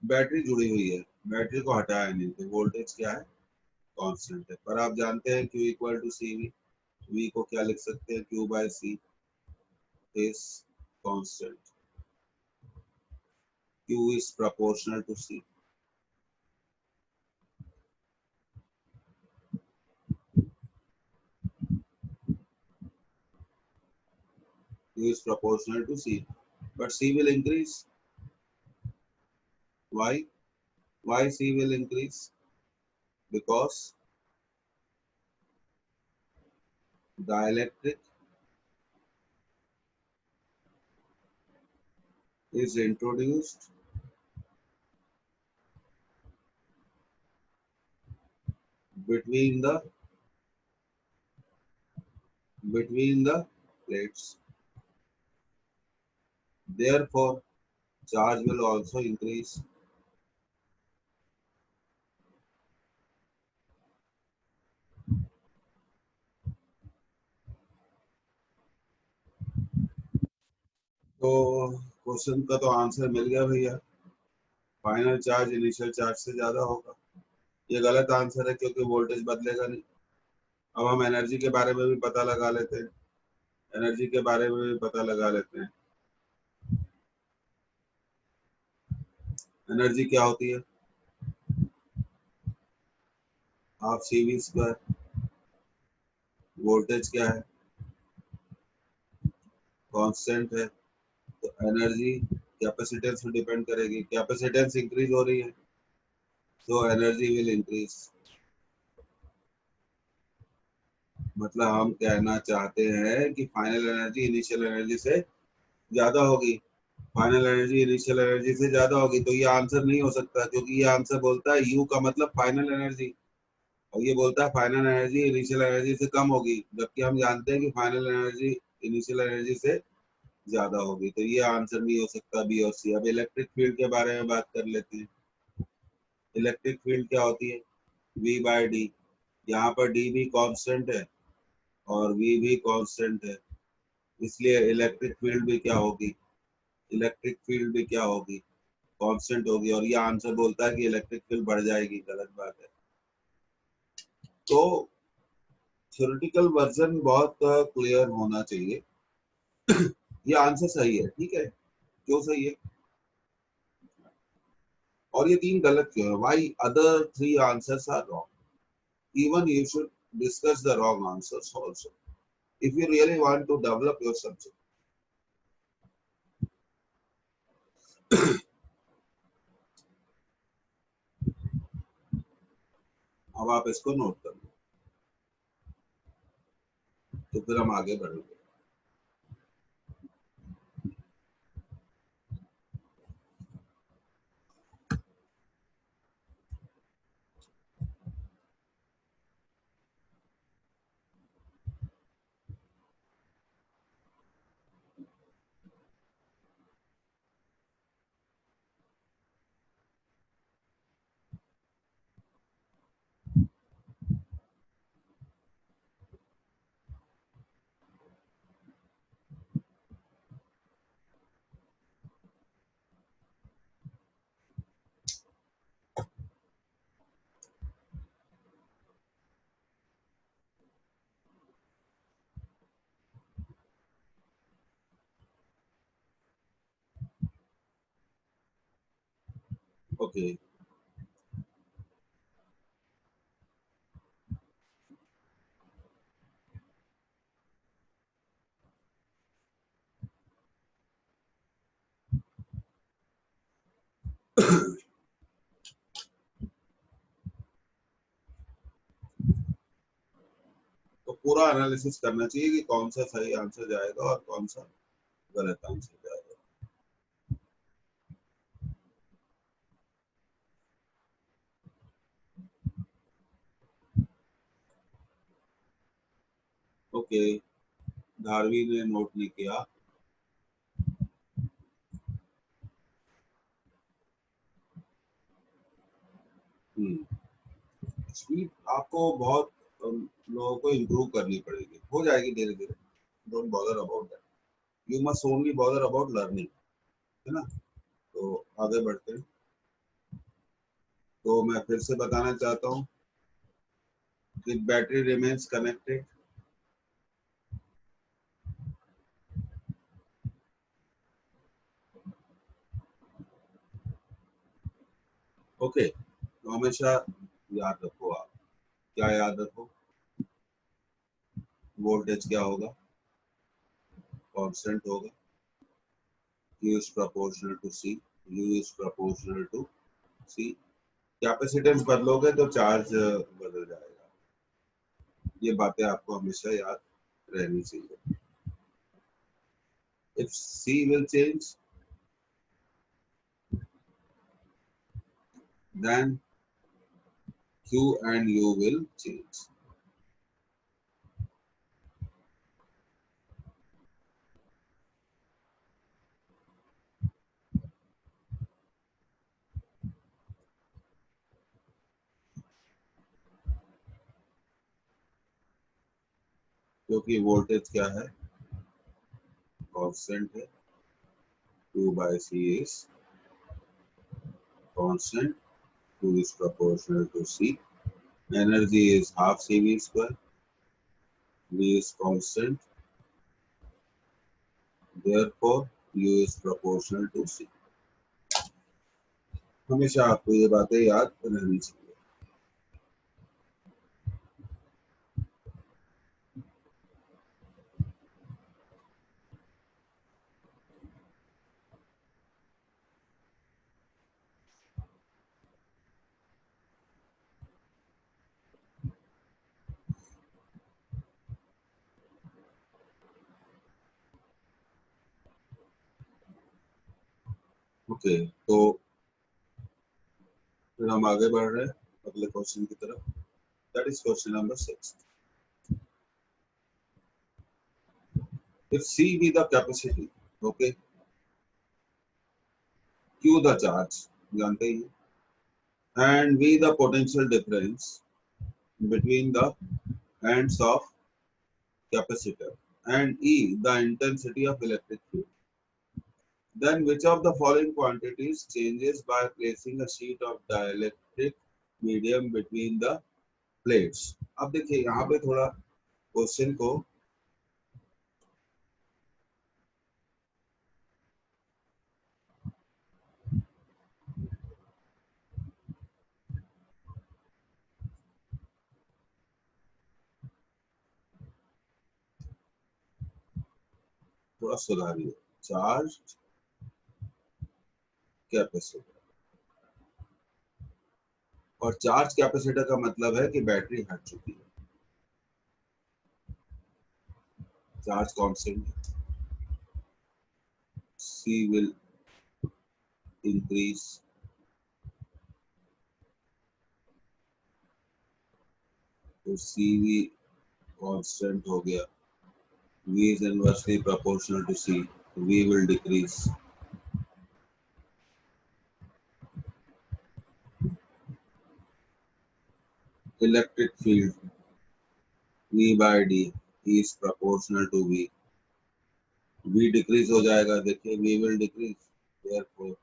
Battery जुड़ी हुई है, बैटरी को हटाया नहीं तो वोल्टेज क्या है? कांस्टेंट है. पर आप जानते हैं Q equal to C V. V को क्या लिख सकते हैं? Q by C is constant. Q is proportional to C. Q is proportional to C. But C will increase. Why? Why C will increase? Because dielectric is introduced between the plates. Therefore, charge will also increase. तो question का तो answer मिल गया भैया. Final charge initial charge से ज्यादा होगा. ये गलत आंसर है क्योंकि वोल्टेज बदलेगा नहीं. अब हम एनर्जी के बारे में भी पता लगा लेते हैं. एनर्जी के बारे में भी पता लगा लेते हैं. एनर्जी क्या होती है? Half C V square. Voltage क्या है? कांस्टेंट है. तो एनर्जी कैपेसिटेंस पे डिपेंड करेगी. कैपेसिटेंस इंक्रीज हो रही है तो एनर्जी विल इंक्रीज. मतलब हम कहना चाहते हैं कि फाइनल एनर्जी इनिशियल एनर्जी से ज्यादा होगी. फाइनल एनर्जी इनिशियल एनर्जी से ज्यादा होगी तो ये आंसर नहीं हो सकता क्योंकि ये आंसर बोलता है यू का मतलब फाइनल एनर्जी और ये बोलता है फाइनल एनर्जी इनिशियल एनर्जी से कम होगी जबकि हम जानते हैं कि फाइनल एनर्जी इनिशियल एनर्जी से ज्यादा होगी. तो ये आंसर नहीं हो सकता बी और सी. अब इलेक्ट्रिक फील्ड के बारे में बात कर लेते हैं. इलेक्ट्रिक फील्ड क्या होती है? V by D. यहाँ पर डी भी कांस्टेंट है और V भी कांस्टेंट है. इसलिए इलेक्ट्रिक फील्ड भी क्या होगी? इलेक्ट्रिक फील्ड भी क्या होगी? कांस्टेंट होगी. और ये आंसर बोलता है कि इलेक्ट्रिक फील्ड बढ़ जाएगी. गलत बात है. तो थ्योरेटिकल वर्जन बहुत क्लियर होना चाहिए. ये आंसर सही है. ठीक है. क्यों सही है और ये तीन गलत क्यों है? Why other three answers are wrong? Even you should discuss the wrong answers also if you really want to develop your subject. अब आप इसको नोट कर लो तो फिर हम आगे बढ़ेंगे. ओके तो पूरा एनालिसिस करना चाहिए कि कौन सा सही आंसर जाएगा और कौन सा गलत आंसर जाएगा। ओके, धारवी ने नोट नहीं किया। स्पीड आपको बहुत लोगों को इम्प्रूव करनी पड़ेगी, हो जाएगी धीरे धीरे। Don't bother about that, you must only bother about learning, है ना। तो आगे बढ़ते हैं। तो मैं फिर से बताना चाहता हूँ कि बैटरी रिमेन्स कनेक्टेड, ओके। तो हमेशा याद रखो, आप क्या याद रखो, वोल्टेज क्या होगा, कांस्टेंट होगा, U is proportional to C, U is proportional to C। Capacitance बदलोगे तो चार्ज बदल जाएगा, ये बातें आपको हमेशा याद रहनी चाहिए। If C will change, then Q and U will change। क्योंकि वोल्टेज क्या है, कांस्टेंट है, Q by C is constant, Q is proportional to C, energy is half CV square, V is constant, therefore U is proportional to C। हमेशा आपको ये बातें याद रहनी चाहिए। ओके, तो फिर हम आगे बढ़ रहे हैं अगले क्वेश्चन की तरफ। That is question number 6। If C be the capacity, okay, Q the charge, जानते ही, and V the potential difference between the ends of capacitor, and E the intensity of electric field, then which of the following quantities changes by placing a sheet of dielectric medium between the plates। अब देखिए यहाँ पे थोड़ा question को थोड़ा सुधारिए। Charge capacitor, और charge capacitor का मतलब है कि बैटरी हट चुकी है, charge constant, C will increase, तो CV कांस्टेंट हो गया, V is inversely proportional to C, V will decrease। Electric field V by D is proportional to V, V decrease हो जाएगा, देखिए V will decrease, therefore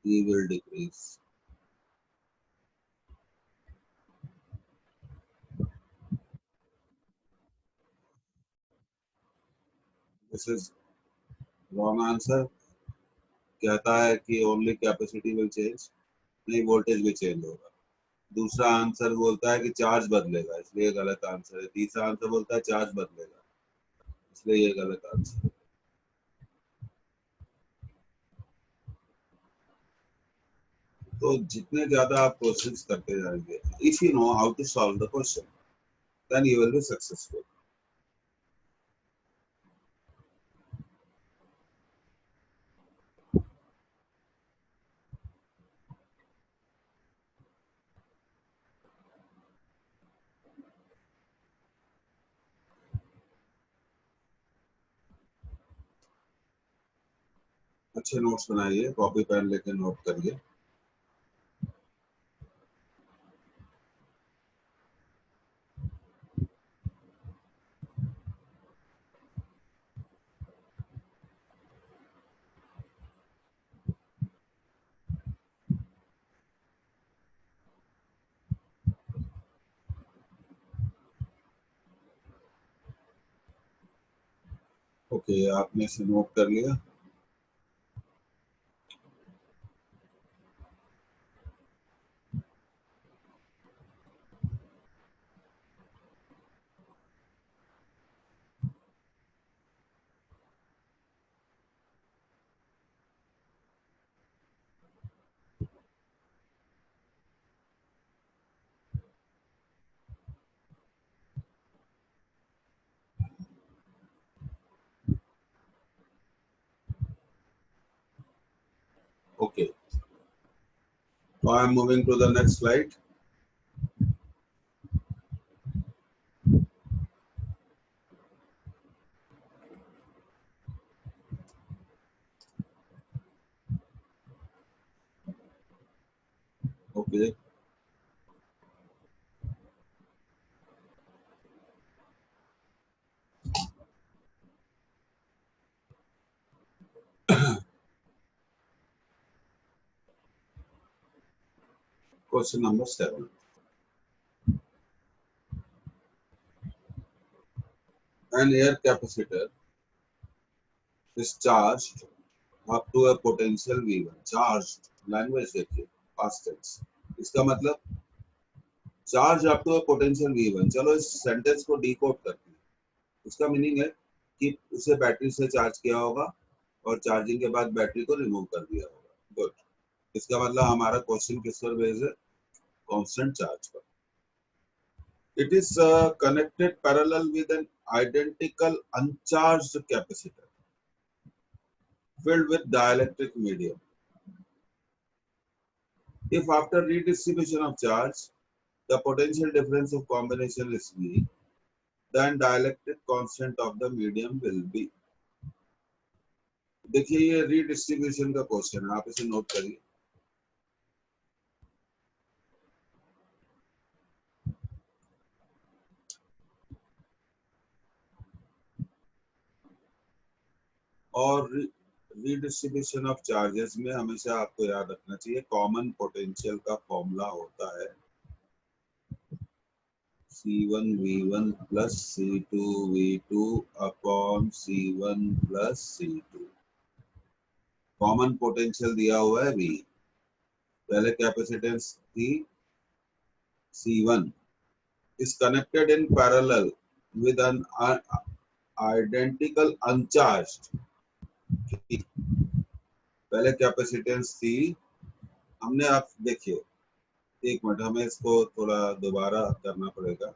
E will decrease। This is wrong answer, कहता है कि only capacity will change, नहीं, voltage भी change होगा। दूसरा आंसर बोलता है कि चार्ज बदलेगा, इसलिए गलत आंसर है। तीसरा आंसर बोलता है चार्ज बदलेगा, इसलिए ये गलत आंसर है। तो जितने ज्यादा आप क्वेश्चंस करते जाएंगे, if you know how to solve the question, then you will be successful. अच्छे नोट्स बनाइए, कॉपी पेन लेके नोट करिए। ओके, आपने इसे नोट कर लिया। Okay, now I am moving to the next slide. Okay. Question number 7. An air capacitor is charged up to a potential V1. Charged, language देखिए, past tense. इसका मतलब charge up to a potential V1. चलो इस sentence को decode करते हैं। उसका meaning है कि उसे बैटरी से चार्ज किया होगा और चार्जिंग के बाद बैटरी को रिमूव कर दिया होगा। गुड। इसका मतलब हमारा क्वेश्चन किस पर बेस्ड है? कांस्टेंट चार्ज पर। It is connected parallel with an identical uncharged capacitor filled with dielectric medium. If after redistribution of charge, the potential difference of combination is V, then dielectric constant of the medium will be. देखिए ये redistribution का question है, आप इसे note करिए। और redistribution of charges में हमेशा आपको याद रखना चाहिए कॉमन पोटेंशियल का फॉर्मूला होता है C1 V1 plus C2 V2 upon C1 plus C2। Common potential दिया हुआ है V, पहले कैपेसिटेंस थी C1 is connected in parallel with an identical uncharged। पहले कैपेसिटेंस थी, हमने, आप देखिए एक मिनट, हमें इसको थोड़ा दोबारा करना पड़ेगा,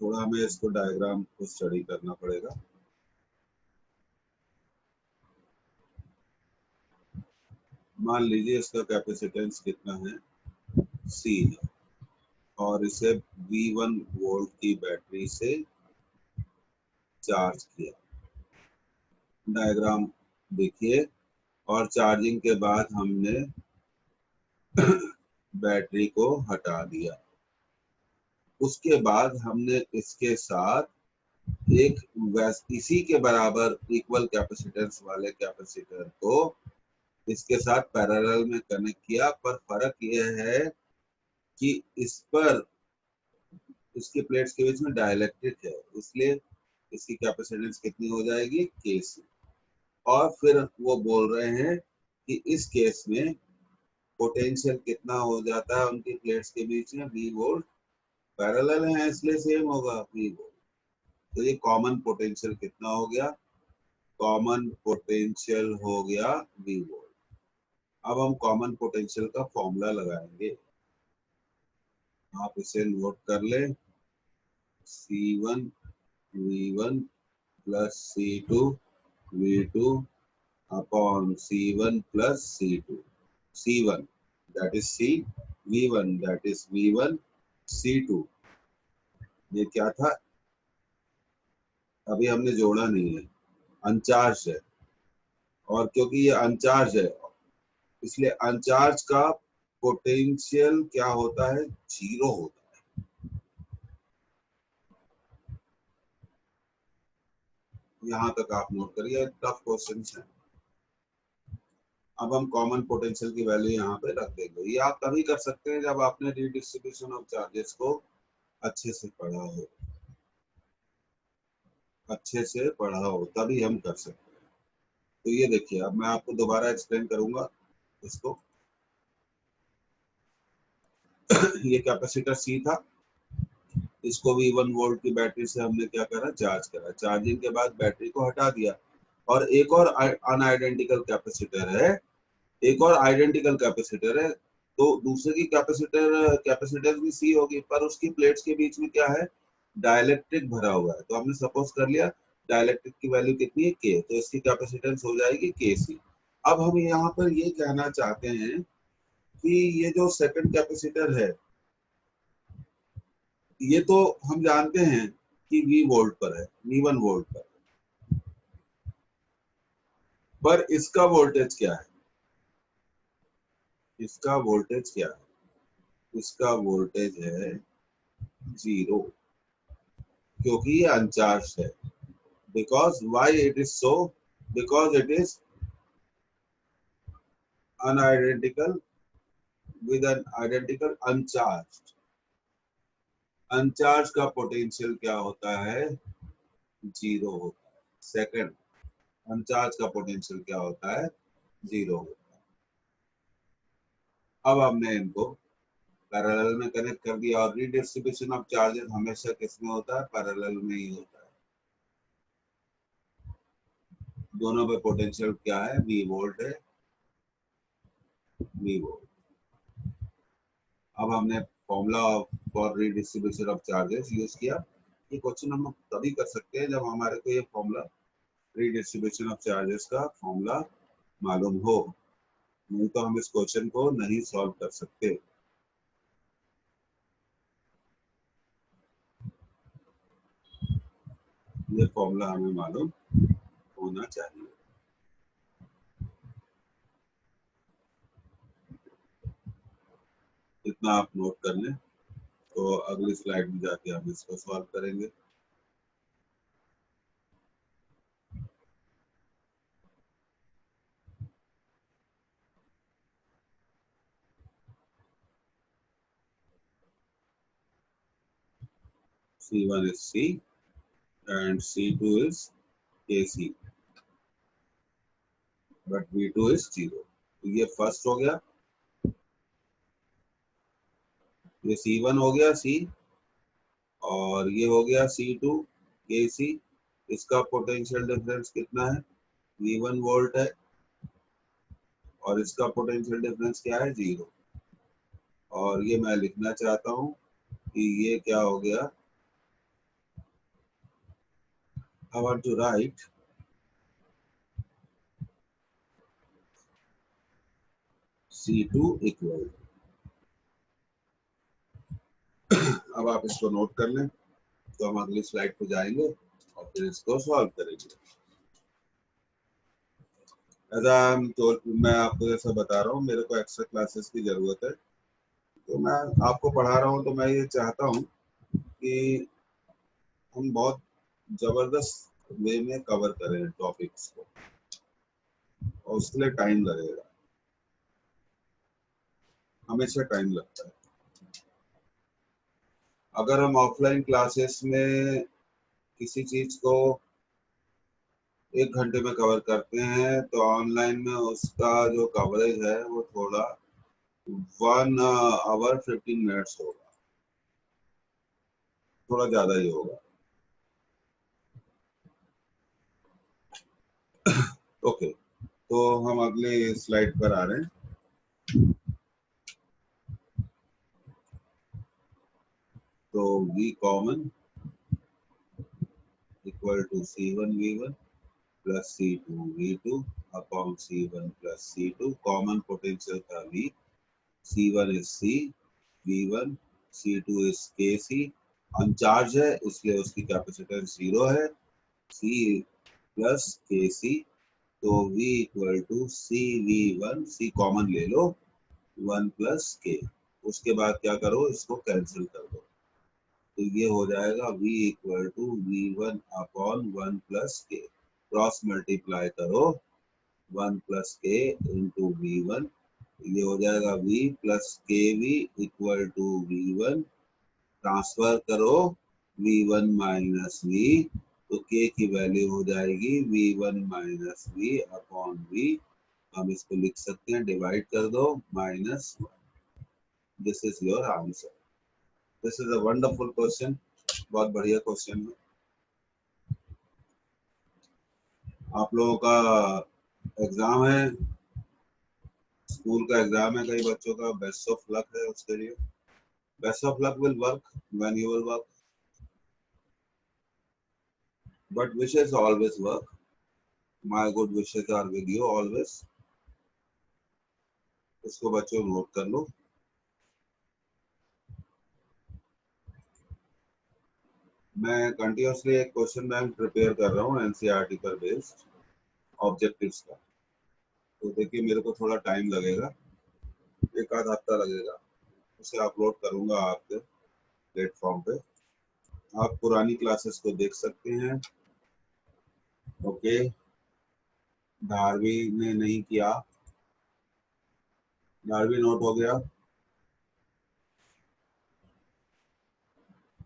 थोड़ा हमें इसको डायग्राम को स्टडी करना पड़ेगा। मान लीजिए इसका कैपेसिटेंस कितना है, C है, और इसे V1 वोल्ट की बैटरी से चार्ज किया। डायग्राम देखिए, और चार्जिंग के बाद हमने बैटरी को हटा दिया। उसके बाद हमने इसके साथ एक इसी के बराबर इक्वल कैपेसिटेंस वाले कैपेसिटर को इसके साथ पैरेलल में कनेक्ट किया, पर फर्क यह है कि इस पर इसकी प्लेट्स के बीच में डाइलेक्ट्रिक है, इसलिए इसकी कैपेसिटेंस कितनी हो जाएगी, Kc। और फिर वो बोल रहे हैं कि इस केस में पोटेंशियल कितना हो जाता है उनकी प्लेट्स के बीच में, V वोल्ट। पैरेलल है इसलिए सेम होगा V वोल्ट। तो ये कॉमन पोटेंशियल कितना हो गया, कॉमन पोटेंशियल हो गया V वोल्ट। अब हम कॉमन पोटेंशियल का फॉर्मूला लगाएंगे, आप इसे नोट कर ले। C1 V1 plus C2 V2 upon C1 plus C2। C1 that is C, V1 that is V1, C2 ये क्या था, अभी हमने जोड़ा नहीं है, अनचार्ज है, और क्योंकि ये अनचार्ज है इसलिए अनचार्ज का पोटेंशियल क्या होता है, 0 होता है। यहां तक आप नोट करिए, टफ क्वेश्चन है। अब हम कॉमन पोटेंशियल की वैल्यू यहाँ पे रख देंगे। ये आप तभी कर सकते हैं जब आपने रीडिस्ट्रीब्यूशन ऑफ चार्जेस को अच्छे से पढ़ा हो, अच्छे से पढ़ा हो तभी हम कर सकते हैं। तो ये देखिए, अब मैं आपको दोबारा एक्सप्लेन करूंगा इसको। ये कैपेसिटर C था, इसको V1 वोल्ट की बैटरी से हमने क्या करा, चार्ज करा। चार्जिंग के बाद बैटरी को हटा दिया, और एक और अनआइडेंटिकल कैपेसिटर है, एक और आइडेंटिकल कैपेसिटर है। तो दूसरे की कैपेसिटेंस भी C होगी, पर उसकी प्लेट्स के बीच में क्या है, डाइलेक्ट्रिक भरा हुआ है। तो हमने सपोज कर लिया डाइलेक्ट्रिक की वैल्यू कितनी है, K, तो इसकी कैपेसिटेंस हो जाएगी KC। अब हम यहाँ पर ये कहना चाहते हैं कि ये जो सेकंड कैपेसिटर है, ये तो हम जानते हैं कि V वोल्ट पर है, V1 वोल्ट पर इसका वोल्टेज क्या है, इसका वोल्टेज क्या है, इसका वोल्टेज है 0, क्योंकि ये अनचार्ज है। Because why it is so, because it is unidentical with an identical uncharged. Uncharged का पोटेंशियल क्या होता है, 0 होता है। सेकंड, अनचार्ज का पोटेंशियल क्या होता है, 0 होता है। अब हमने इनको पैरेलल में कनेक्ट कर दिया, और रीडिस्ट्रीब्यूशन ऑफ चार्जेस हमेशा किसमें होता है, पैरेलल में ही होता है। दोनों पे पोटेंशियल क्या है, V वोल्ट है, V वोल्ट। अब हमने formula for redistribution of charges use किया। ये क्वेश्चन हम तभी कर सकते हैं जब हमारे को ये फॉर्मूला रीडिस्ट्रीब्यूशन ऑफ चार्जेस का फॉर्मूला मालूम हो, नहीं तो हम इस क्वेश्चन को नहीं सॉल्व कर सकते। ये फॉर्मूला हमें मालूम होना चाहिए। इतना आप नोट कर लें, तो अगली स्लाइड में जाके हम इसको सॉल्व करेंगे। C1 is C and C2 is KC, but V2 is 0। ये फर्स्ट हो गया, ये C1 हो गया C, और ये हो गया C2 KC। इसका पोटेंशियल डिफरेंस कितना है, V1 वोल्ट है, और इसका पोटेंशियल डिफरेंस क्या है, 0। और ये मैं लिखना चाहता हूँ कि ये क्या हो गया, I want to write C2 equal. अब आप इसको नोट कर लें, तो हम अगली स्लाइड पे जाएंगे और फिर इसको सॉल्व करेंगे। तो मैं आपको जैसा बता रहा हूँ, मेरे को एक्स्ट्रा क्लासेस की जरूरत है, तो मैं आपको पढ़ा रहा हूँ। तो मैं ये चाहता हूँ कि हम बहुत जबरदस्त वे में कवर करें टॉपिक्स को, और उसके लिए टाइम लगेगा, हमेशा टाइम लगता है। अगर हम ऑफलाइन क्लासेस में किसी चीज को 1 घंटे में कवर करते हैं, तो ऑनलाइन में उसका जो कवरेज है वो थोड़ा 1 आवर 15 मिनट्स होगा, थोड़ा ज्यादा ही होगा। ओके, तो हम अगले स्लाइड पर आ रहे हैं। तो V common equal to C1 V1 plus C2 V2 upon C1 plus C2। Common potential था V, C1 is C, V1, C2 is KC। Uncharge है इसलिए उसकी कैपेसिटेंस 0 है, C प्लस KC। तो V equal to CV1, C common ले लो, 1 plus K। उसके बाद क्या करो, इसको कैंसिल कर दो, तो ये हो जाएगा V equal to V1 upon 1 plus K। Cross multiply करो, 1 प्लस K इंटू V1, ये हो जाएगा V plus KV equal to V1। Transfer करो V1 माइनस V, तो K की वैल्यू हो जाएगी V1 minus V upon V। हम इसको लिख सकते हैं, डिवाइड कर दो, -1। This is your answer. This is a wonderful question, बहुत बढ़िया क्वेश्चन है। आप लोगों का एग्जाम है, स्कूल का एग्जाम है, कई बच्चों का, बेस्ट ऑफ लक है उसके लिए। Best of luck will work when you will work, but wishes always work. My good wishes are with you always. इसको बच्चों नोट कर लो। मैं कंटिन्यूसली एक क्वेश्चन बैंक प्रिपेयर कर रहा हूँ एनसीईआरटी पर बेस्ड ऑब्जेक्टिव्स का। तो देखिए मेरे को थोड़ा टाइम लगेगा, एक आध हफ्ता लगेगा, उसे अपलोड करूंगा आपके प्लेटफॉर्म पे। आप पुरानी क्लासेस को देख सकते हैं। ओके, धारवी ने नहीं किया, धारवी नोट हो गया,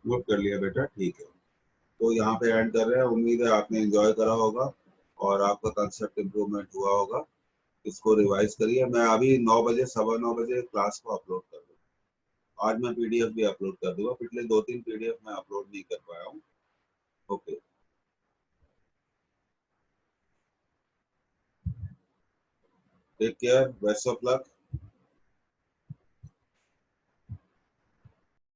नोट कर लिया बेटा, ठीक है। तो यहाँ पे एंड कर रहे हैं, उम्मीद है आपने एंजॉय करा होगा और आपका कंसेप्ट इम्प्रूवमेंट हुआ होगा। इसको रिवाइज करिए। मैं अभी 9 बजे, 9:15 क्लास को अपलोड कर दूँगा। आज मैं पीडीएफ भी अपलोड कर दूंगा, पिछले 2-3 पीडीएफ मैं अपलोड नहीं कर पाया हूँ। Okay, take care, best of luck.